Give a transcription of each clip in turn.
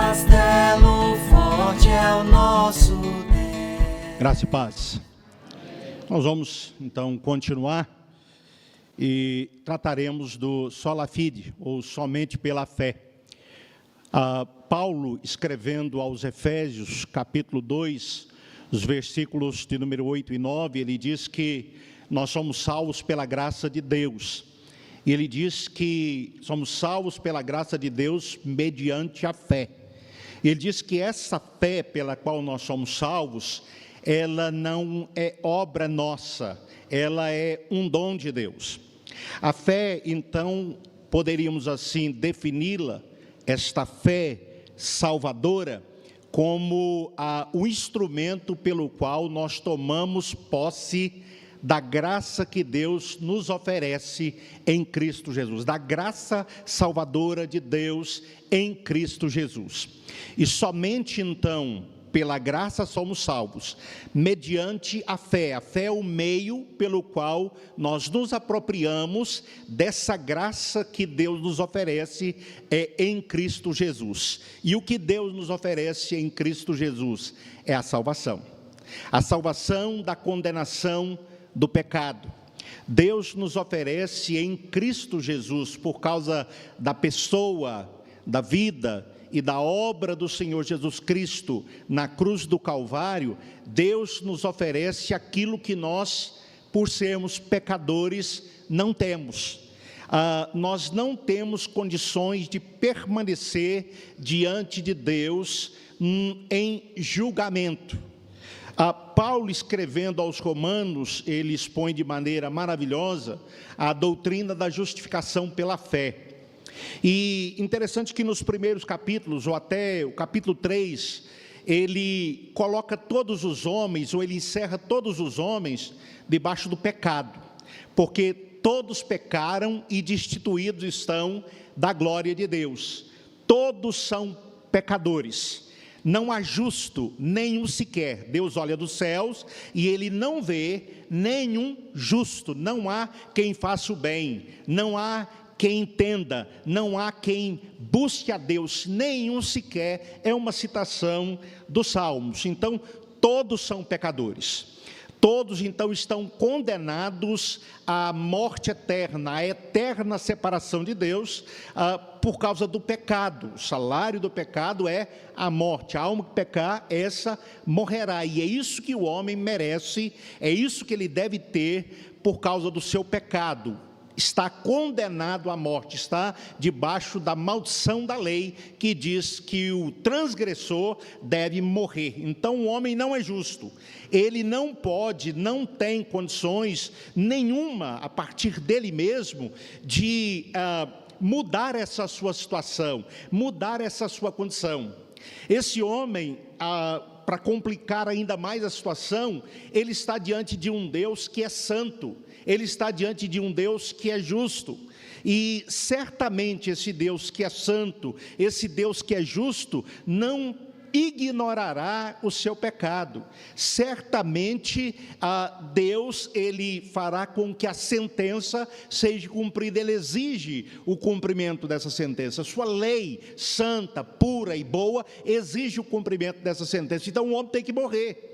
castelo forte é o nosso Deus. Graça e paz. Nós vamos então continuar e trataremos do sola fide, ou somente pela fé. Paulo, escrevendo aos Efésios, capítulo 2, os versículos de número 8 e 9, ele diz que nós somos salvos pela graça de Deus. E ele diz que somos salvos pela graça de Deus mediante a fé. Ele diz que essa fé pela qual nós somos salvos, ela não é obra nossa, ela é um dom de Deus. A fé, então, poderíamos assim defini-la, esta fé salvadora, como o instrumento pelo qual nós tomamos posse da graça que Deus nos oferece em Cristo Jesus, da graça salvadora de Deus em Cristo Jesus. E somente então, pela graça somos salvos, mediante a fé é o meio pelo qual nós nos apropriamos dessa graça que Deus nos oferece em Cristo Jesus. E o que Deus nos oferece em Cristo Jesus é a salvação da condenação do pecado. Deus nos oferece em Cristo Jesus, por causa da pessoa, da vida e da obra do Senhor Jesus Cristo na cruz do Calvário, Deus nos oferece aquilo que nós, por sermos pecadores, não temos. Nós não temos condições de permanecer diante de Deus em julgamento. Paulo, escrevendo aos Romanos, ele expõe de maneira maravilhosa a doutrina da justificação pela fé. E interessante que nos primeiros capítulos, ou até o capítulo 3, ele coloca todos os homens, ou ele encerra todos os homens debaixo do pecado, porque todos pecaram e destituídos estão da glória de Deus. Todos são pecadores. Não há justo nenhum sequer. Deus olha dos céus e Ele não vê nenhum justo. Não há quem faça o bem, não há quem entenda, não há quem busque a Deus, nenhum sequer. É uma citação dos Salmos. Então, todos são pecadores. Todos, então, estão condenados à morte eterna, à eterna separação de Deus, por causa do pecado. O salário do pecado é a morte. A alma que pecar, essa morrerá. E é isso que o homem merece, é isso que ele deve ter por causa do seu pecado. Está condenado à morte, está debaixo da maldição da lei, que diz que o transgressor deve morrer. Então o homem não é justo, ele não pode, não tem condições nenhuma, a partir dele mesmo, de mudar essa sua situação, mudar essa sua condição. Esse homem, para complicar ainda mais a situação, ele está diante de um Deus que é santo, ele está diante de um Deus que é justo, e certamente esse Deus que é santo, esse Deus que é justo, não ignorará o seu pecado. Certamente Deus, ele fará com que a sentença seja cumprida. Ele exige o cumprimento dessa sentença. Sua lei santa, pura e boa exige o cumprimento dessa sentença. Então o homem tem que morrer.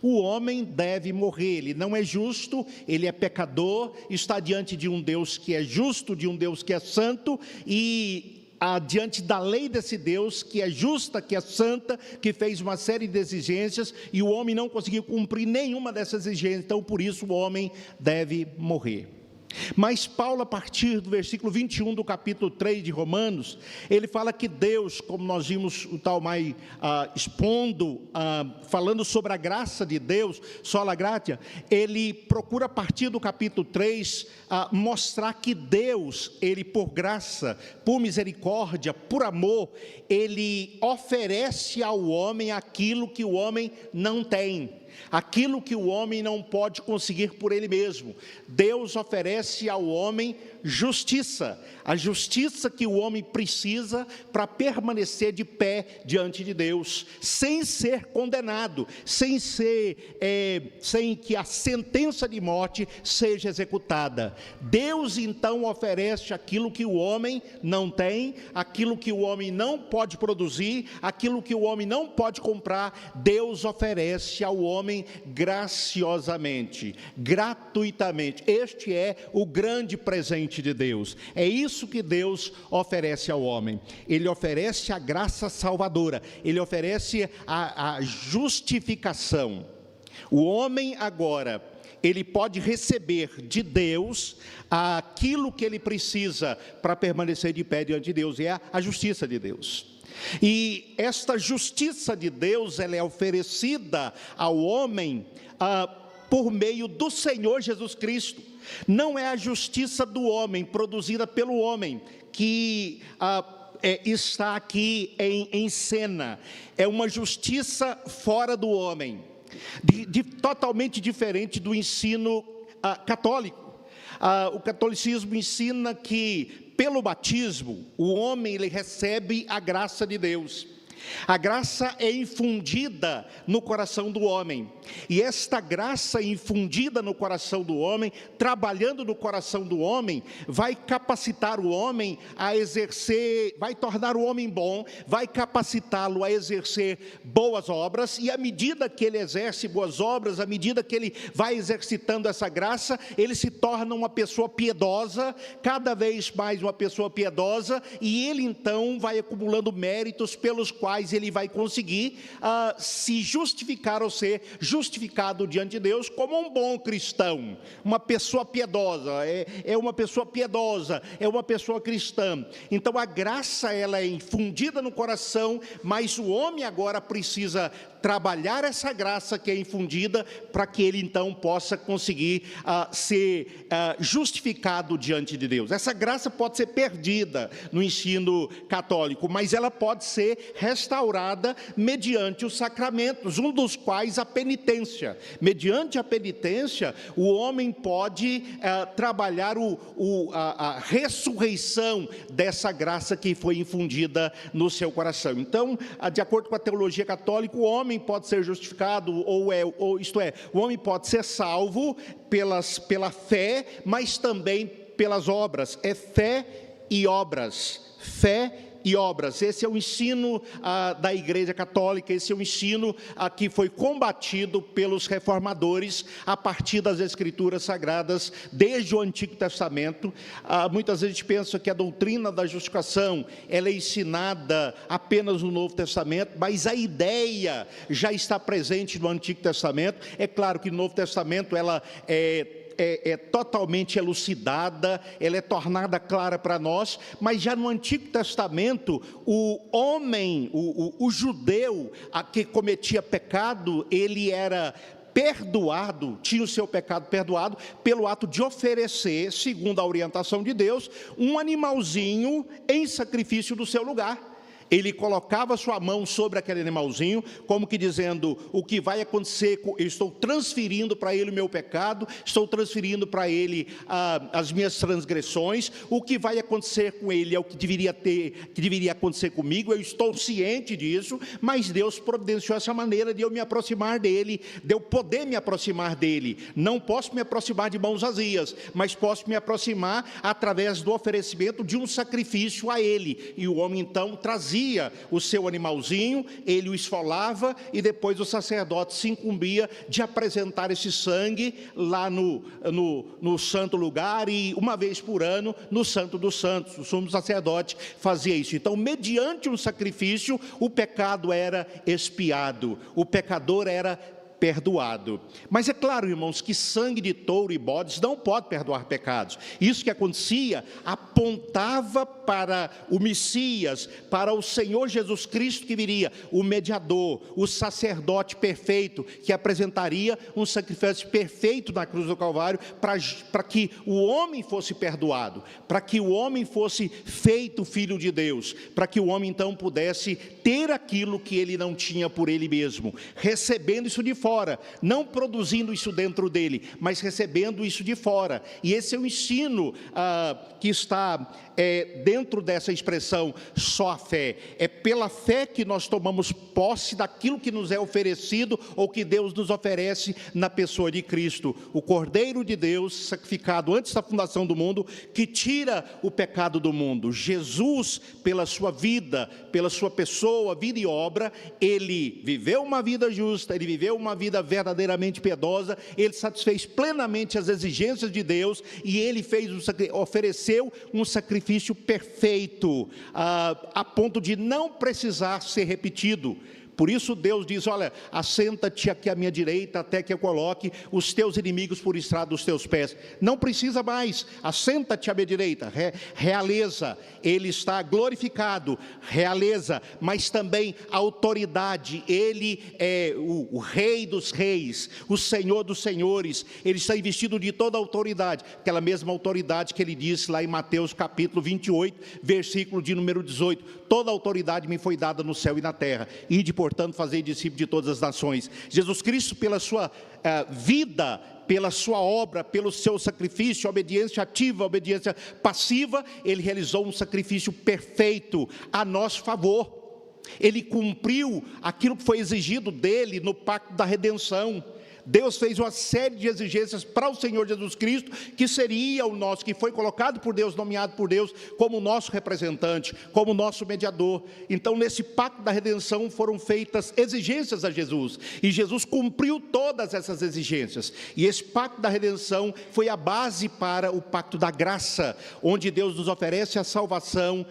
O homem deve morrer, ele não é justo, ele é pecador, está diante de um Deus que é justo, de um Deus que é santo, e diante da lei desse Deus, que é justa, que é santa, que fez uma série de exigências, e o homem não conseguiu cumprir nenhuma dessas exigências, então por isso o homem deve morrer. Mas Paulo, a partir do versículo 21 do capítulo 3 de Romanos, ele fala que Deus, como nós vimos o tal Mai expondo, falando sobre a graça de Deus, sola gratia, ele procura a partir do capítulo 3, mostrar que Deus, ele por graça, por misericórdia, por amor, ele oferece ao homem aquilo que o homem não tem. Aquilo que o homem não pode conseguir por ele mesmo, Deus oferece ao homem justiça, a justiça que o homem precisa para permanecer de pé diante de Deus, sem ser condenado, sem que a sentença de morte seja executada. Deus então oferece aquilo que o homem não tem, aquilo que o homem não pode produzir, aquilo que o homem não pode comprar. Deus oferece ao homem graciosamente, gratuitamente. Este é o grande presente de Deus. É isso que Deus oferece ao homem. Ele oferece a graça salvadora, ele oferece a justificação. O homem agora, ele pode receber de Deus aquilo que ele precisa para permanecer de pé diante de Deus, é a justiça de Deus. E esta justiça de Deus, ela é oferecida ao homem por meio do Senhor Jesus Cristo. Não é a justiça do homem, produzida pelo homem, que está aqui em cena. É uma justiça fora do homem, totalmente diferente do ensino católico. O catolicismo ensina que pelo batismo o homem ele recebe a graça de Deus. A graça é infundida no coração do homem, e esta graça infundida no coração do homem, trabalhando no coração do homem, vai capacitar o homem a exercer, vai tornar o homem bom, vai capacitá-lo a exercer boas obras, e à medida que ele exerce boas obras, à medida que ele vai exercitando essa graça, ele se torna uma pessoa piedosa, cada vez mais uma pessoa piedosa, e ele então vai acumulando méritos pelos quais ele vai conseguir se justificar ou ser justificado diante de Deus como um bom cristão, uma pessoa piedosa, é uma pessoa piedosa, é uma pessoa cristã. Então a graça ela é infundida no coração, mas o homem agora precisa trabalhar essa graça que é infundida para que ele então possa conseguir ser justificado diante de Deus. Essa graça pode ser perdida no ensino católico, mas ela pode ser restaurada mediante os sacramentos, um dos quais a penitência. Mediante a penitência, o homem pode trabalhar a ressurreição dessa graça que foi infundida no seu coração. Então, de acordo com a teologia católica, o homem pode ser justificado, o homem pode ser salvo pela fé, mas também pelas obras. É fé e obras, fé e obras. Esse é o ensino da Igreja Católica, esse é o ensino que foi combatido pelos reformadores a partir das Escrituras Sagradas, desde o Antigo Testamento. Muitas vezes a gente pensa que a doutrina da justificação ela é ensinada apenas no Novo Testamento, mas a ideia já está presente no Antigo Testamento. É claro que no Novo Testamento ela é totalmente elucidada, ela é tornada clara para nós, mas já no Antigo Testamento, o homem, o judeu que cometia pecado, ele era perdoado, tinha o seu pecado perdoado, pelo ato de oferecer, segundo a orientação de Deus, um animalzinho em sacrifício do seu lugar. Ele colocava sua mão sobre aquele animalzinho, como que dizendo, o que vai acontecer, eu estou transferindo para ele o meu pecado, estou transferindo para ele as minhas transgressões, o que vai acontecer com ele é o que deveria acontecer comigo, eu estou ciente disso, mas Deus providenciou essa maneira de eu me aproximar dele, de eu poder me aproximar dele. Não posso me aproximar de mãos vazias, mas posso me aproximar através do oferecimento de um sacrifício a ele. E o homem então trazia o seu animalzinho, ele o esfolava e depois o sacerdote se incumbia de apresentar esse sangue lá no santo lugar, e uma vez por ano no Santo dos Santos, o sumo sacerdote fazia isso. Então, mediante um sacrifício, o pecado era expiado, o pecador era perdoado. Mas é claro, irmãos, que sangue de touro e bodes não pode perdoar pecados. Isso que acontecia apontava para o Messias, para o Senhor Jesus Cristo que viria, o mediador, o sacerdote perfeito, que apresentaria um sacrifício perfeito na cruz do Calvário, para que o homem fosse perdoado, para que o homem fosse feito filho de Deus, para que o homem então pudesse ter aquilo que ele não tinha por ele mesmo, recebendo isso de fora fora, não produzindo isso dentro dele, mas recebendo isso de fora. E esse é o ensino que está dentro dessa expressão, só a fé. É pela fé que nós tomamos posse daquilo que nos é oferecido, ou que Deus nos oferece na pessoa de Cristo, o Cordeiro de Deus, sacrificado antes da fundação do mundo, que tira o pecado do mundo. Jesus, pela sua vida, pela sua pessoa, vida e obra, ele viveu uma vida justa, ele viveu uma vida verdadeiramente piedosa, ele satisfez plenamente as exigências de Deus, e ele ofereceu um sacrifício perfeito, a ponto de não precisar ser repetido. Por isso Deus diz: olha, assenta-te aqui à minha direita, até que eu coloque os teus inimigos por estrado dos teus pés. Não precisa mais, assenta-te à minha direita. Realeza, ele está glorificado, realeza, mas também autoridade. Ele é o rei dos reis, o senhor dos senhores. Ele está investido de toda a autoridade, aquela mesma autoridade que ele disse lá em Mateus capítulo 28, versículo de número 18: toda a autoridade me foi dada no céu e na terra, e portanto, fazer discípulos de todas as nações. Jesus Cristo, pela sua vida, pela sua obra, pelo seu sacrifício, obediência ativa, obediência passiva, ele realizou um sacrifício perfeito a nosso favor. Ele cumpriu aquilo que foi exigido dele no pacto da redenção. Deus fez uma série de exigências para o Senhor Jesus Cristo, que seria o nosso, que foi colocado por Deus, nomeado por Deus, como nosso representante, como nosso mediador. Então, nesse pacto da redenção foram feitas exigências a Jesus, e Jesus cumpriu todas essas exigências. E esse pacto da redenção foi a base para o pacto da graça, onde Deus nos oferece a salvação,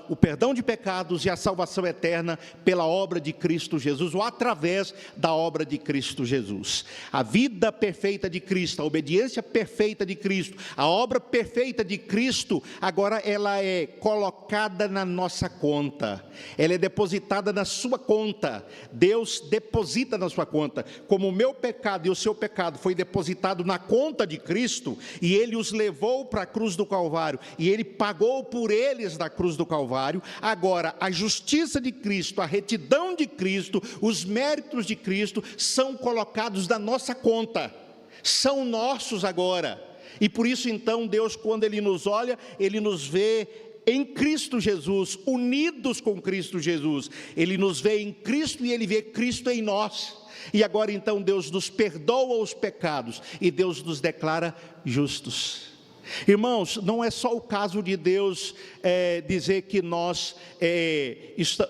o perdão de pecados e a salvação eterna pela obra de Cristo Jesus, ou através da obra de Cristo Jesus. A vida perfeita de Cristo, a obediência perfeita de Cristo, a obra perfeita de Cristo, agora ela é colocada na nossa conta, ela é depositada na sua conta. Deus deposita na sua conta, como o meu pecado e o seu pecado foi depositado na conta de Cristo, e ele os levou para a cruz do Calvário, e ele pagou por eles na cruz do Calvário. Agora a justiça de Cristo, a retidão de Cristo, os méritos de Cristo são colocados da nossa conta, são nossos agora. E por isso então Deus, quando ele nos olha, ele nos vê em Cristo Jesus, unidos com Cristo Jesus. Ele nos vê em Cristo e ele vê Cristo em nós. E agora então Deus nos perdoa os pecados e Deus nos declara justos. Irmãos, não é só o caso de Deus dizer que nós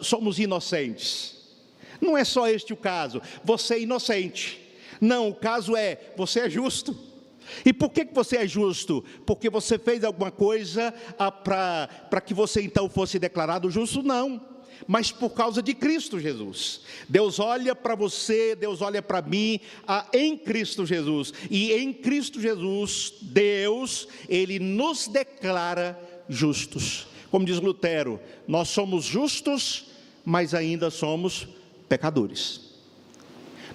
somos inocentes. Não é só este o caso, você é inocente. Não, o caso é, você é justo. E por que você é justo? Porque você fez alguma coisa para que você então fosse declarado justo? Não, mas por causa de Cristo Jesus. Deus olha para você, Deus olha para mim, em Cristo Jesus. E em Cristo Jesus, Deus, ele nos declara justos. Como diz Lutero, nós somos justos, mas ainda somos pecadores.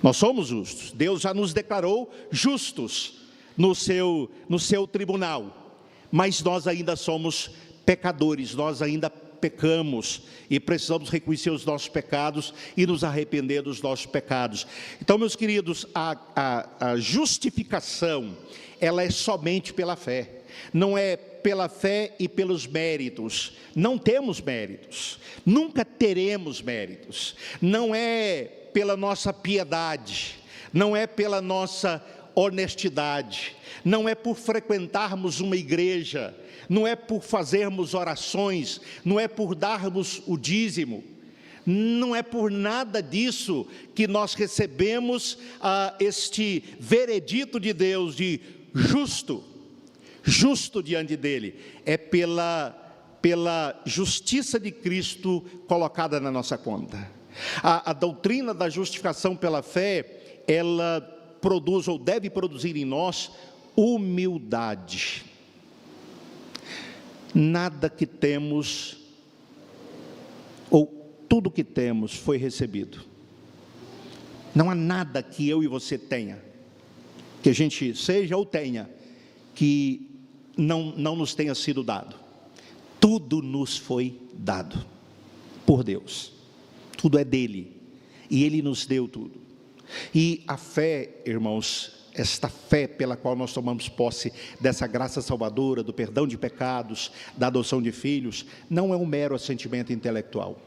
Nós somos justos, Deus já nos declarou justos no seu tribunal, mas nós ainda somos pecadores, nós ainda pecamos e precisamos reconhecer os nossos pecados e nos arrepender dos nossos pecados. Então, meus queridos, a justificação, ela é somente pela fé, não é pela fé e pelos méritos. Não temos méritos, nunca teremos méritos. Não é pela nossa piedade, não é pela nossa honestidade, não é por frequentarmos uma igreja, não é por fazermos orações, não é por darmos o dízimo, não é por nada disso que nós recebemos este veredito de Deus de justo diante dele. É pela justiça de Cristo colocada na nossa conta. A doutrina da justificação pela fé, ela produz ou deve produzir em nós humildade. Nada que temos, ou tudo que temos foi recebido. Não há nada que eu e você tenha, que a gente seja ou tenha, que não nos tenha sido dado. Tudo nos foi dado por Deus. Tudo é dele, e ele nos deu tudo. E a fé, irmãos, esta fé pela qual nós tomamos posse dessa graça salvadora, do perdão de pecados, da adoção de filhos, não é um mero assentimento intelectual,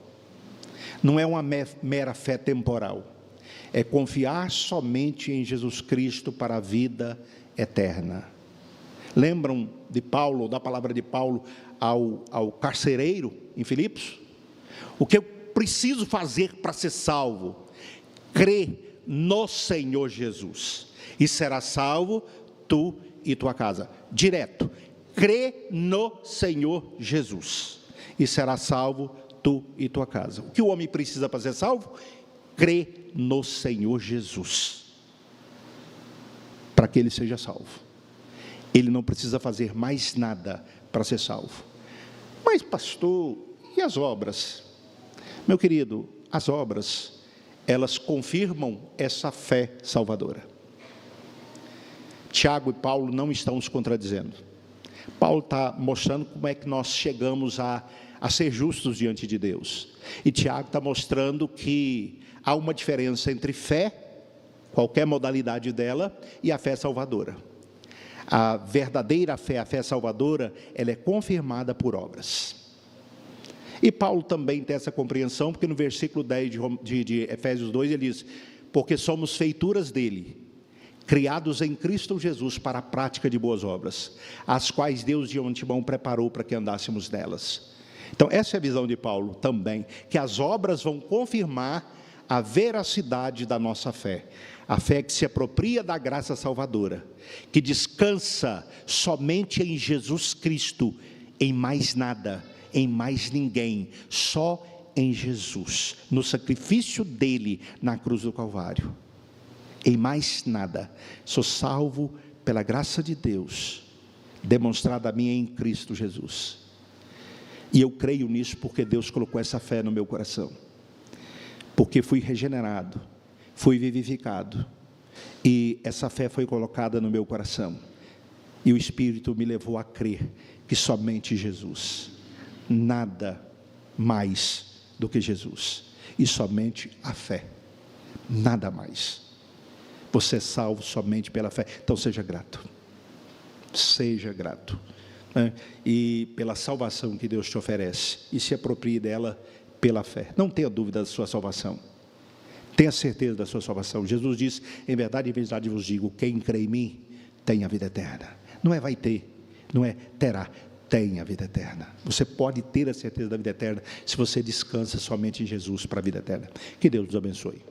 não é uma mera fé temporal, é confiar somente em Jesus Cristo para a vida eterna. Lembram de Paulo, da palavra de Paulo ao carcereiro em Filipos? O que eu preciso fazer para ser salvo? Crê no Senhor Jesus, e serás salvo tu e tua casa. Direto, crê no Senhor Jesus, e serás salvo tu e tua casa. O que o homem precisa para ser salvo? Crê no Senhor Jesus, para que ele seja salvo. Ele não precisa fazer mais nada para ser salvo. Mas pastor, e as obras? Meu querido, as obras, elas confirmam essa fé salvadora. Tiago e Paulo não estão se contradizendo. Paulo está mostrando como é que nós chegamos a ser justos diante de Deus. E Tiago está mostrando que há uma diferença entre fé, qualquer modalidade dela, e a fé salvadora. A verdadeira fé, a fé salvadora, ela é confirmada por obras. E Paulo também tem essa compreensão, porque no versículo 10 de Efésios 2, ele diz: porque somos feituras dele, criados em Cristo Jesus para a prática de boas obras, as quais Deus de antemão preparou para que andássemos nelas. Então essa é a visão de Paulo também, que as obras vão confirmar a veracidade da nossa fé, a fé que se apropria da graça salvadora, que descansa somente em Jesus Cristo, em mais nada, em mais ninguém, só em Jesus, no sacrifício dele na cruz do Calvário. Em mais nada, sou salvo pela graça de Deus, demonstrada a mim em Cristo Jesus. E eu creio nisso porque Deus colocou essa fé no meu coração, porque fui regenerado, fui vivificado, e essa fé foi colocada no meu coração, e o Espírito me levou a crer que somente Jesus, nada mais do que Jesus, e somente a fé, nada mais. Você é salvo somente pela fé. Então seja grato, né? E pela salvação que Deus te oferece, e se aproprie dela pela fé. Não tenha dúvida da sua salvação, tenha certeza da sua salvação. Jesus diz: em verdade vos digo, quem crê em mim tem a vida eterna. Não é vai ter, não é terá, tem a vida eterna. Você pode ter a certeza da vida eterna se você descansa somente em Jesus para a vida eterna. Que Deus nos abençoe.